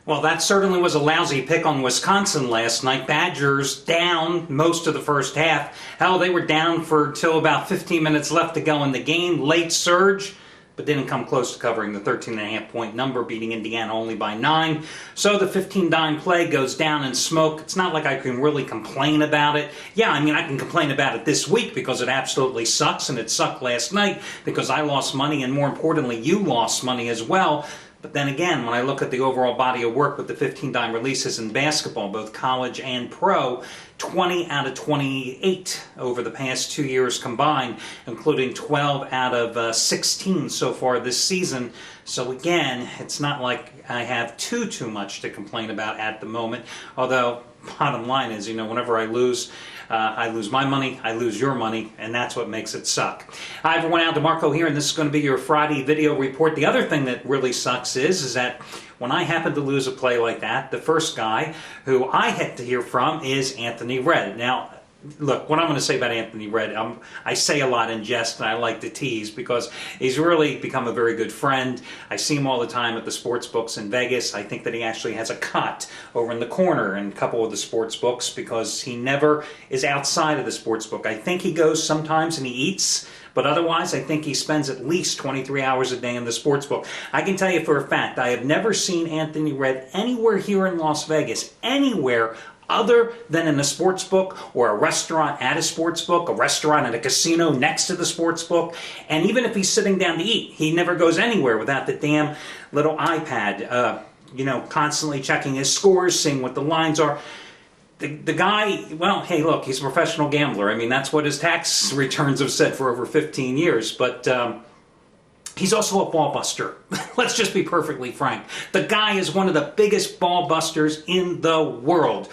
Well, that certainly was a lousy pick on Wisconsin last night. Badgers down most of the first half. Hell, they were down for till about 15 minutes left to go in the game. Late surge, but didn't come close to covering the 13.5-point number, beating Indiana only by 9. So the 15-dime play goes down in smoke. It's not like I can really complain about it. Yeah, I mean, I can complain about it this week because it absolutely sucks, and it sucked last night because I lost money, and more importantly, you lost money as well. But then again, when I look at the overall body of work with the 15-dime releases in basketball, both college and pro, 20 out of 28 over the past 2 years combined, including 12 out of 16 so far this season. So again, it's not like I have too much to complain about at the moment. Although, bottom line is, whenever I lose my money, I lose your money, and that's what makes it suck. Hi everyone, Al DeMarco here, and this is going to be your Friday video report. The other thing that really sucks is that when I happen to lose a play like that, the first guy who I had to hear from is Anthony Red. Now, look, what I'm going to say about Anthony Red, I say a lot in jest, and I like to tease because he's really become a very good friend. I see him all the time at the sports books in Vegas. I think that he actually has a cot over in the corner in a couple of the sports books because he never is outside of the sports book. I think he goes sometimes and he eats, but otherwise I think he spends at least 23 hours a day in the sports book. I can tell you for a fact, I have never seen Anthony Red anywhere here in Las Vegas, anywhere other than in a sports book or a restaurant at a sports book, a restaurant at a casino next to the sports book. And even if he's sitting down to eat, he never goes anywhere without the damn little iPad, constantly checking his scores, seeing what the lines are. The guy, well, hey, look, he's a professional gambler. I mean, that's what his tax returns have said for over 15 years. But he's also a ball buster. Let's just be perfectly frank. The guy is one of the biggest ball busters in the world.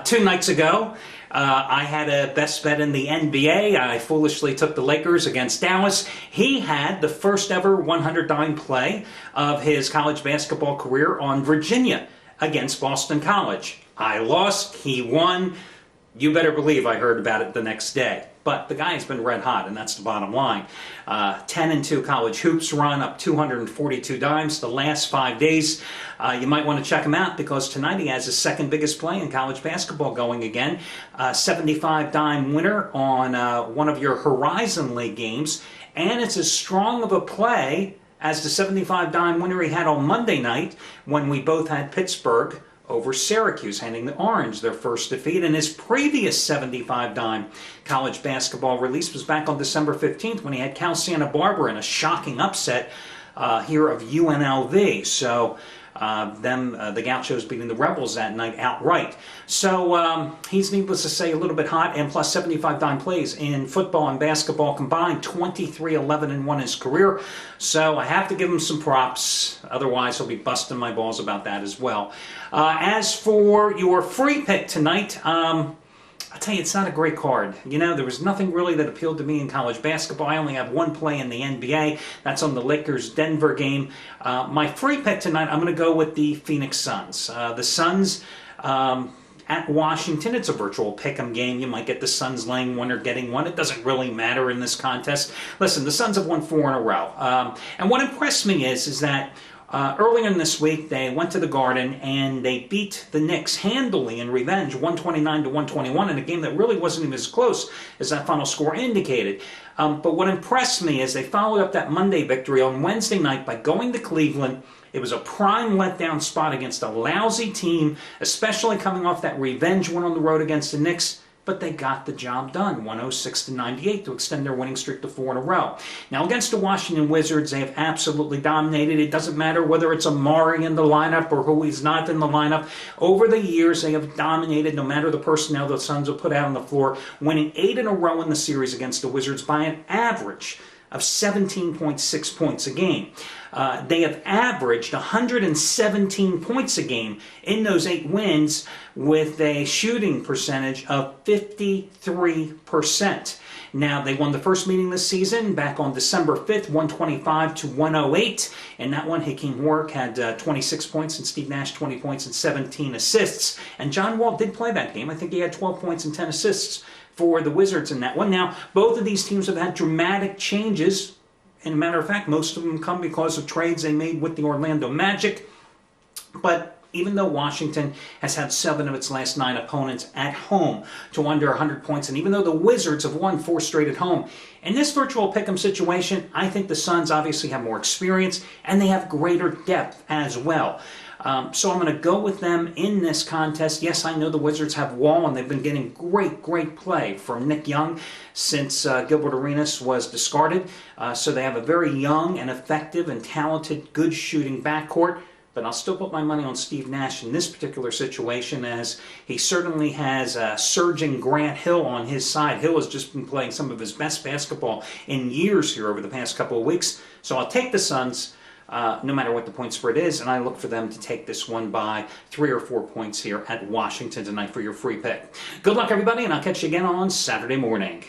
2 nights ago, I had a best bet in the NBA. I foolishly took the Lakers against Dallas. He had the first ever 100-dime play of his college basketball career on Virginia against Boston College. I lost, he won. You better believe I heard about it the next day. But the guy has been red hot, and that's the bottom line. 10-2 college hoops run, up 242 dimes the last 5 days. You might want to check him out because tonight he has his second biggest play in college basketball going again. 75-dime winner on one of your Horizon League games. And it's as strong of a play as the 75-dime winner he had on Monday night when we both had Pittsburgh over Syracuse, handing the Orange their first defeat. And his previous 75-dime college basketball release was back on December 15th when he had Cal Santa Barbara in a shocking upset here of UNLV. So the Gauchos beating the Rebels that night outright. So he's, needless to say, a little bit hot, and plus 75-dime plays in football and basketball combined, 23-11-1 in his career. So I have to give him some props. Otherwise, he'll be busting my balls about that as well. As for your free pick tonight, I'll tell you, it's not a great card. There was nothing really that appealed to me in college basketball. I only have one play in the NBA. That's on the Lakers-Denver game. My free pick tonight, I'm going to go with the Phoenix Suns. The Suns at Washington, it's a virtual pick'em game. You might get the Suns laying one or getting one. It doesn't really matter in this contest. Listen, the Suns have won 4 in a row. And what impressed me is that earlier in this week, they went to the Garden and they beat the Knicks handily in revenge, 129-121, in a game that really wasn't even as close as that final score indicated. But what impressed me is they followed up that Monday victory on Wednesday night by going to Cleveland. It was a prime letdown spot against a lousy team, especially coming off that revenge win on the road against the Knicks. But they got the job done, 106-98, to extend their winning streak to 4 in a row. Now, against the Washington Wizards, they have absolutely dominated. It doesn't matter whether it's Amari in the lineup or who he's not in the lineup. Over the years, they have dominated, no matter the personnel the Suns have put out on the floor, winning 8 in a row in the series against the Wizards by an average of 17.6 points a game. They have averaged 117 points a game in those 8 wins with a shooting percentage of 53%. Now, they won the first meeting this season back on December 5th, 125-108. In that one, Hakeem Warwick had 26 points and Steve Nash 20 points and 17 assists. And John Wall did play that game. I think he had 12 points and 10 assists for the Wizards in that one. Now, both of these teams have had dramatic changes. And as a matter of fact, most of them come because of trades they made with the Orlando Magic. But even though Washington has had 7 of its last 9 opponents at home to under 100 points, and even though the Wizards have won 4 straight at home, in this virtual pick'em situation, I think the Suns obviously have more experience, and they have greater depth as well. So I'm going to go with them in this contest. Yes, I know the Wizards have Wall, and they've been getting great play from Nick Young since Gilbert Arenas was discarded. So they have a very young and effective and talented, good shooting backcourt. But I'll still put my money on Steve Nash in this particular situation, as he certainly has a surging Grant Hill on his side. Hill has just been playing some of his best basketball in years here over the past couple of weeks. So I'll take the Suns. No matter what the point spread is, and I look for them to take this one by 3 or 4 points here at Washington tonight for your free pick. Good luck, everybody, and I'll catch you again on Saturday morning.